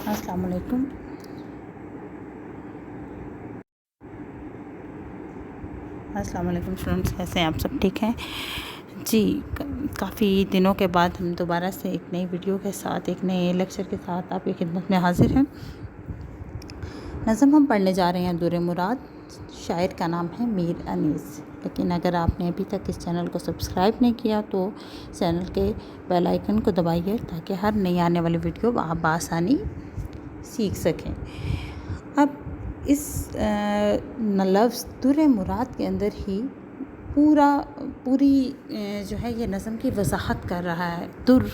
السلام علیکم۔ السلام علیکم اسٹوڈنٹس، کیسے ہیں آپ؟ سب ٹھیک ہیں جی؟ کافی دنوں کے بعد ہم دوبارہ سے ایک نئی ویڈیو کے ساتھ، ایک نئے لیکچر کے ساتھ آپ کی خدمت میں حاضر ہیں۔ نظم ہم پڑھنے جا رہے ہیں در مراد، شاعر کا نام ہے میر انیس۔ لیکن اگر آپ نے ابھی تک اس چینل کو سبسکرائب نہیں کیا تو چینل کے بیل آئیکن کو دبائیے تاکہ ہر نئی آنے والی ویڈیو آپ بآسانی سیکھ سکیں۔ اب اس لفظ در مراد کے اندر ہی پوری جو ہے یہ نظم کی وضاحت کر رہا ہے۔ در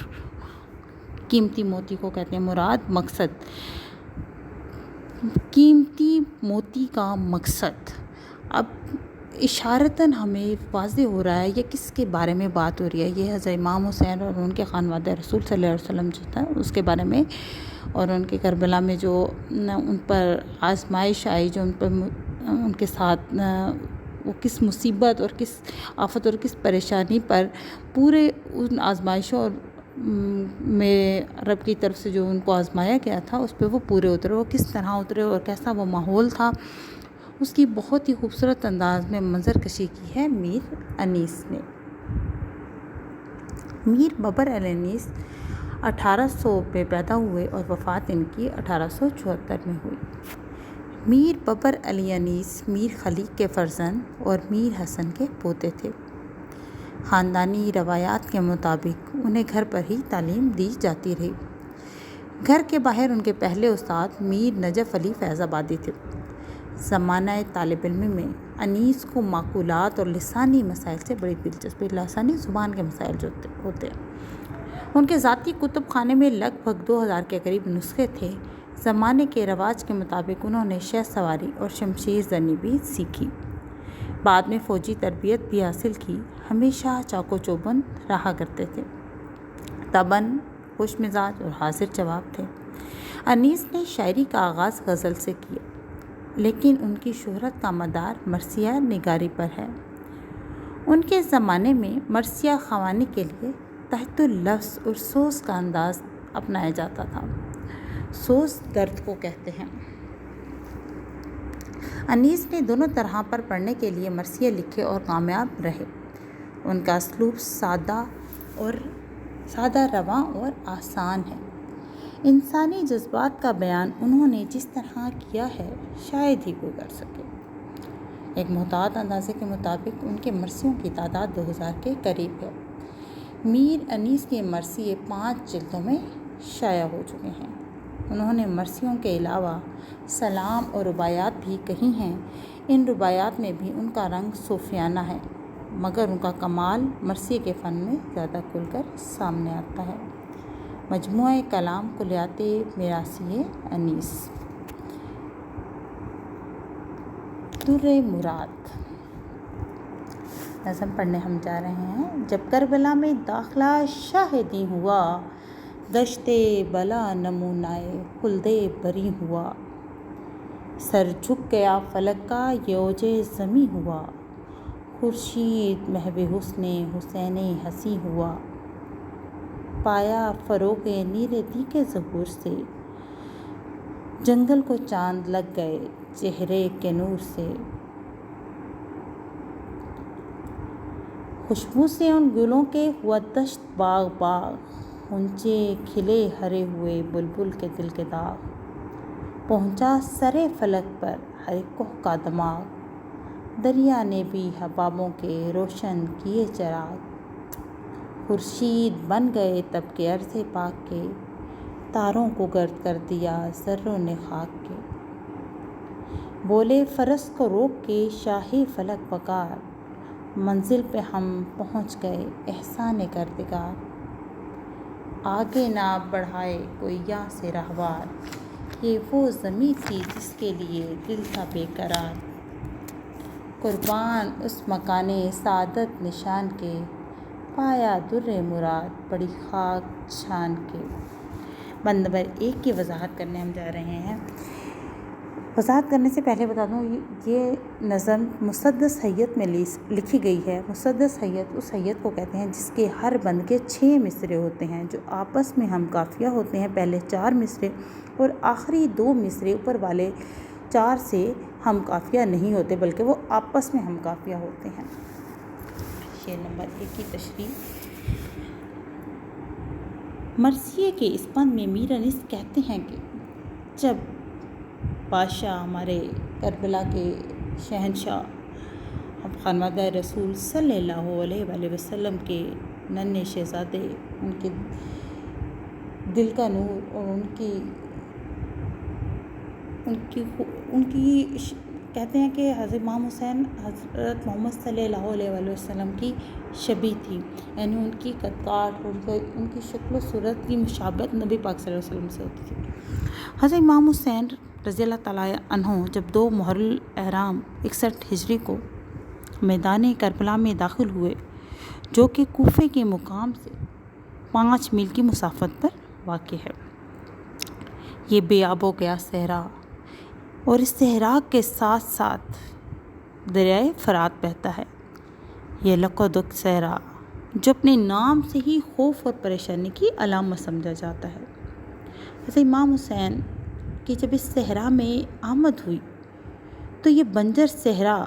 قیمتی موتی کو کہتے ہیں، مراد مقصد، قیمتی موتی کا مقصد۔ اب اشارتاً ہمیں واضح ہو رہا ہے یہ کس کے بارے میں بات ہو رہی ہے۔ یہ حضرت امام حسین اور ان کے خانوادہ رسول صلی اللہ علیہ وسلم جو تھا اس کے بارے میں، اور ان کے کربلا میں جو ان پر آزمائش آئی، جو ان کے ساتھ وہ کس مصیبت اور کس آفت اور کس پریشانی پر پورے ان آزمائشوں اور میں رب کی طرف سے جو ان کو آزمایا گیا تھا اس پہ وہ پورے اترے، وہ کس طرح اترے اور کیسا وہ ماحول تھا، اس کی بہت ہی خوبصورت انداز میں منظر کشی کی ہے میر انیس نے۔ میر بابر انیس 1800 میں پیدا ہوئے اور وفات ان کی 1874 میں ہوئی۔ میر بابر علی انیس میر خلیق کے فرزند اور میر حسن کے پوتے تھے۔ خاندانی روایات کے مطابق انہیں گھر پر ہی تعلیم دی جاتی رہی۔ گھر کے باہر ان کے پہلے استاد میر نجف علی فیض آبادی تھے۔ زمانہ طالب علم میں انیس کو معقولات اور لسانی مسائل سے بڑی دلچسپی، لسانی زبان کے مسائل جو ہوتے ہیں۔ ان کے ذاتی کتب خانے میں لگ بھگ 2000 کے قریب نسخے تھے۔ زمانے کے رواج کے مطابق انہوں نے شہ سواری اور شمشیر زنی بھی سیکھی۔ بعد میں فوجی تربیت بھی حاصل کی۔ ہمیشہ چاق و چوبند رہا کرتے تھے، تابند، خوش مزاج اور حاضر جواب تھے۔ انیس نے شاعری کا آغاز غزل سے کیا، لیکن ان کی شہرت کا مدار مرثیہ نگاری پر ہے۔ ان کے زمانے میں مرثیہ خوانی کے لیے تحت اللفظ اور سوز کا انداز اپنایا جاتا تھا۔ سوز درد کو کہتے ہیں۔ انیس نے دونوں طرح پر پڑھنے کے لیے مرثیے لکھے اور کامیاب رہے۔ ان کا اسلوب سادہ رواں اور آسان ہے۔ انسانی جذبات کا بیان انہوں نے جس طرح کیا ہے شاید ہی کوئی کر سکے۔ ایک محتاط اندازے کے مطابق ان کے مرثیوں کی تعداد 2000 کے قریب ہے۔ میر انیس کے مرثیے 5 جلدوں میں شائع ہو چکے ہیں۔ انہوں نے مرثیوں کے علاوہ سلام اور رباعیات بھی کہی ہیں۔ ان رباعیات میں بھی ان کا رنگ صوفیانہ ہے، مگر ان کا کمال مرثیے کے فن میں زیادہ کھل کر سامنے آتا ہے۔ مجموعہ کلام کلیات میراثی انیس۔ در مراد نظم پڑھنے ہم جا رہے ہیں۔ جب کربلا میں داخلہ شاہدی ہوا، دشت بلا نمونائے خلد بری ہوا۔ سر جھک گیا فلک کا یہ اوج زمیں ہوا، خورشید محو حسن حسین حسیں ہوا۔ پایا فروغ نیر دیگ ظہور سے، جنگل کو چاند لگ گئے چہرے کے نور سے۔ خوشبو سے ان گلوں کے ہوا دشت باغ باغ، غنچے کھلے ہرے ہوئے بلبل کے دل کے داغ۔ پہنچا سرے فلک پر ہر ایک کوہ کا دماغ، دریا نے بھی حبابوں کے روشن کیے چراغ۔ خورشید بن گئے تب کے عرض پاک کے، تاروں کو گرد کر دیا ذروں نے خاک کے۔ بولے فرس کو روک کے شاہ فلک وقار، منزل پہ ہم پہنچ گئے احسان کردگار۔ آگے نہ بڑھائے کوئی یہاں سے راہوار، یہ وہ زمیں تھی جس کے لیے دل تھا بے قرار۔ قربان اس مکان سعادت نشان کے، پایا در مراد پڑی خاک چھان کے۔ بند نمبر 1 کی وضاحت کرنے ہم جا رہے ہیں۔ وضاحت کرنے سے پہلے بتا دوں یہ نظم مسدس حیت میں لکھی گئی ہے۔ مسدس حیت اس حیت کو کہتے ہیں جس کے ہر بند کے 6 مصرے ہوتے ہیں جو آپس میں ہم قافیہ ہوتے ہیں۔ پہلے 4 مصرے اور آخری 2 مصرے اوپر والے 4 سے ہم قافیہ نہیں ہوتے بلکہ وہ آپس میں ہم قافیہ ہوتے ہیں۔ شعر نمبر 1 کی تشریح۔ مرثیے کے اس بند میں میر انیس کہتے ہیں کہ جب بادشاہ ہمارے کربلا کے شہنشاہ خانوادہ رسول صلی اللہ علیہ وآلہ وسلم کے ننھے شہزادے، ان کے دل کا نور اور ان کی کہتے ہیں کہ حضرت امام حسین حضرت محمد صلی اللہ علیہ وآلہ وسلم کی شبیہ تھی، یعنی ان کی قد کاٹ اور ان کی شکل و صورت کی مشابہت نبی پاک صلی اللہ علیہ وسلم سے ہوتی تھی۔ حضرت امام حسین رضی اللہ تعالیٰ عنہ جب 2 محرم احرام 61 ہجری کو میدان کربلا میں داخل ہوئے جو کہ کوفے کے مقام سے 5 میل کی مسافت پر واقع ہے۔ یہ بے آب و گیا صحرا اور اس صحرا کے ساتھ ساتھ دریائے فرات بہتا ہے۔ یہ لق و دق صحرا جو اپنے نام سے ہی خوف اور پریشانی کی علامت سمجھا جاتا ہے۔ حضرت امام حسین کی جب اس صحرا میں آمد ہوئی تو یہ بنجر صحرا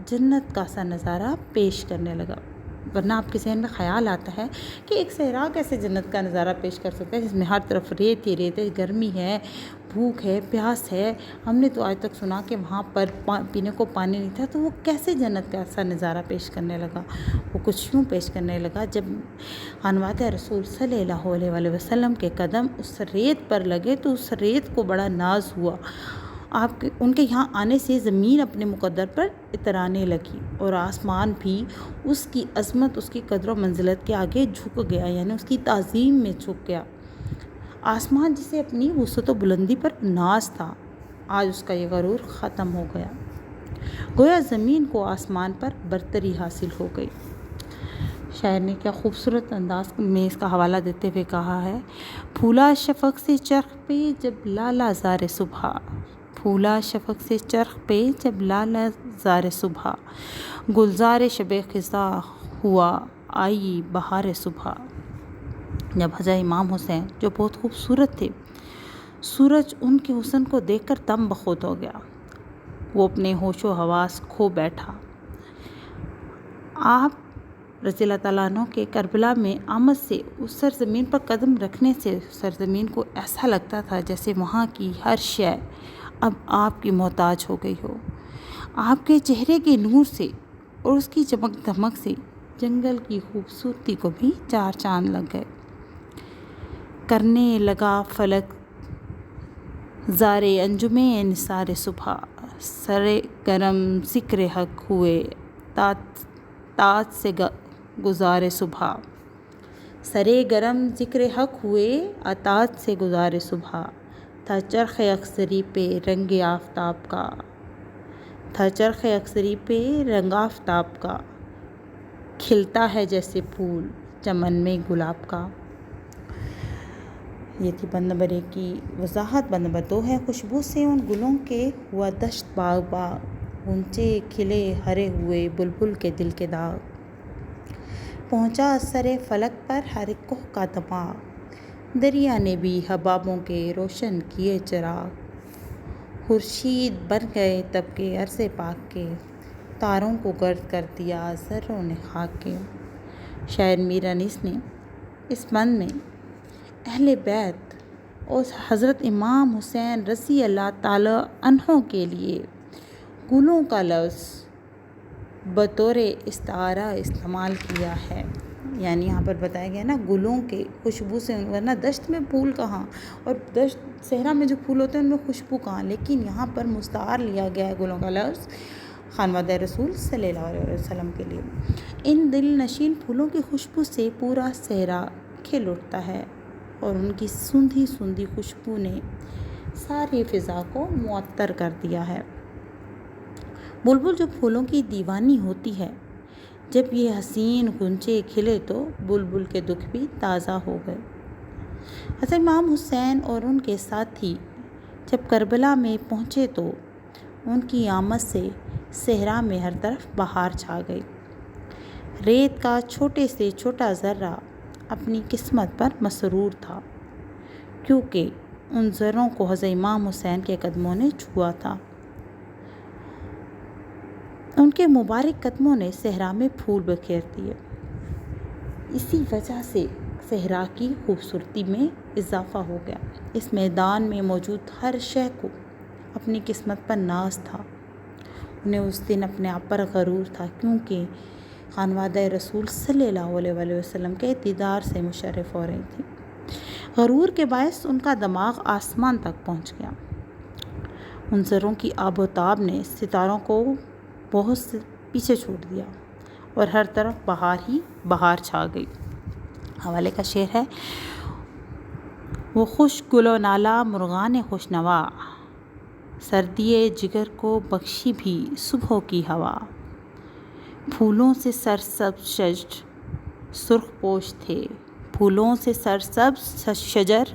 جنت کا سا نظارہ پیش کرنے لگا، ورنہ آپ کے ذہن میں خیال آتا ہے کہ ایک صحرا کیسے جنت کا نظارہ پیش کر سکتا ہے جس میں ہر طرف ریت ہی ریت ہے، گرمی ہے، بھوک ہے، پیاس ہے۔ ہم نے تو آج تک سنا کہ وہاں پر پینے کو پانی نہیں تھا، تو وہ کیسے جنت کا ایسا نظارہ پیش کرنے لگا؟ وہ کچھ یوں پیش کرنے لگا جب خانوادہ رسول صلی اللہ علیہ وآلہ وسلم کے قدم اس ریت پر لگے تو اس ریت کو بڑا ناز ہوا۔ ان کے یہاں آنے سے زمین اپنے مقدر پر اترانے لگی اور آسمان بھی اس کی عظمت، اس کی قدر و منزلت کے آگے جھک گیا، یعنی اس کی تعظیم میں جھک گیا۔ آسمان جسے اپنی وسعت و بلندی پر ناز تھا، آج اس کا یہ غرور ختم ہو گیا، گویا زمین کو آسمان پر برتری حاصل ہو گئی۔ شاعر نے کیا خوبصورت انداز میں اس کا حوالہ دیتے ہوئے کہا ہے: پھولا شفق سے چرخ پہ جب لالا زار صبح، پھولا شفق سے چرخ پہ جب لالا زار صبح، گلزار شب خزاں ہوا آئی بہار صبح۔ جب حضرت امام حسین جو بہت خوبصورت تھے، سورج ان کے حسن کو دیکھ کر دم بخود ہو گیا، وہ اپنے ہوش و حواس کھو بیٹھا۔ آپ رضی اللہ تعالیٰ عنہ کے کربلا میں آمد سے اس سرزمین پر قدم رکھنے سے سرزمین کو ایسا لگتا تھا جیسے وہاں کی ہر شے اب آپ کی محتاج ہو گئی ہو۔ آپ کے چہرے کے نور سے اور اس کی چمک دھمک سے جنگل کی خوبصورتی کو بھی 4 چاند لگ گئے۔ کرنے لگا فلک زار انجم نثار صبح، سرے گرم ذکر حق ہوئے تاج سے گزار صبح، سرے گرم ذکر حق ہوئے تاج سے گزار صبح، تھا چرخ اخضری پہ رنگ آفتاب کا، تھا چرخ اخضری پہ رنگ آفتاب کا، کھلتا ہے جیسے پھول چمن میں گلاب کا۔ یہ تھی بند نمبر 1 کی وضاحت۔ بند نمبر 2 ہے: خوشبو سے ان گلوں کے ہوا دشت باغ باغ، غنچے کھلے ہرے ہوئے بلبل کے دل کے داغ، پہنچا سرے فلک پر ہر ایک کوہ کا دماغ، دریا نے بھی حبابوں کے روشن کیے چراغ، خورشید بن گئے تب کے عرض پاک کے، تاروں کو گرد کر دیا ذروں نے خاک کے۔ شاعر میر انیس نے اس بند میں اہل بیت اور حضرت امام حسین رضی اللہ تعالیٰ عنہ کے لیے گلوں کا لفظ بطور استعارہ استعمال کیا ہے، یعنی یہاں پر بتایا گیا نا گلوں کے خوشبو سے، ورنہ دشت میں پھول کہاں، اور دشت صحرا میں جو پھول ہوتے ہیں ان میں خوشبو کہاں، لیکن یہاں پر مستعار لیا گیا ہے گلوں کا لفظ خانوادہ رسول صلی اللہ علیہ وسلم کے لیے۔ ان دل نشین پھولوں کی خوشبو سے پورا صحرا کھل اٹھتا ہے اور ان کی سوندھی سوندھی خوشبو نے ساری فضا کو معطر کر دیا ہے۔ بلبل جو پھولوں کی دیوانی ہوتی ہے، جب یہ حسین غنچے کھلے تو بلبل کے دکھ بھی تازہ ہو گئے۔ حضرت امام حسین اور ان کے ساتھی جب کربلا میں پہنچے تو ان کی آمد سے صحرا میں ہر طرف بہار چھا گئی۔ ریت کا چھوٹے سے چھوٹا ذرہ اپنی قسمت پر مسرور تھا، کیونکہ ان ذروں کو حضرت امام حسین کے قدموں نے چھوا تھا۔ ان کے مبارک قدموں نے صحرا میں پھول بکھیر دیے۔ اسی وجہ سے صحرا کی خوبصورتی میں اضافہ ہو گیا۔ اس میدان میں موجود ہر شے کو اپنی قسمت پر ناز تھا۔ انہیں اس دن اپنے آپ پر غرور تھا، کیونکہ خانوادہ رسول صلی اللہ علیہ وآلہ وسلم کے دیدار سے مشرف ہو رہی تھی۔ غرور کے باعث ان کا دماغ آسمان تک پہنچ گیا۔ ان ذروں کی آب و تاب نے ستاروں کو بہت سے پیچھے چھوڑ دیا اور ہر طرف بہار ہی بہار چھا گئی۔ حوالے کا شعر ہے: وہ خوش گل و نالا مرغان خوش نوا، سردی جگر کو بخشی بھی صبح کی ہوا۔ پھولوں سے سرسبز شجر سرخ پوش تھے، پھولوں سے سرسبز شجر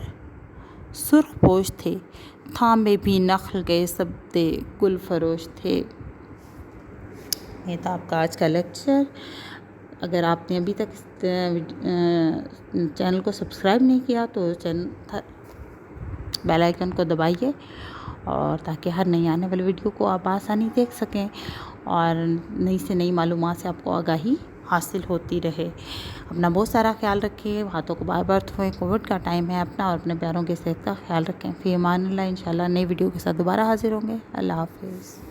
سرخ پوش تھے، تھامے بھی نخل کے سبزے گل فروش تھے۔ یہ تھا آپ کا آج کا لیکچر۔ اگر آپ نے ابھی تک چینل کو سبسکرائب نہیں کیا تو بیل آئیکن کو دبائیے، اور تاکہ ہر نئی آنے والی ویڈیو کو آپ آسانی دیکھ سکیں اور نئی سے نئی معلومات سے آپ کو آگاہی حاصل ہوتی رہے۔ اپنا بہت سارا خیال رکھیں، ہاتھوں کو بار بار دھوئیں، کووڈ کا ٹائم ہے اپنا اور اپنے پیاروں کی صحت کا خیال رکھیں۔ فی امان اللہ، انشاءاللہ نئی ویڈیو کے ساتھ دوبارہ حاضر ہوں گے۔ اللہ حافظ۔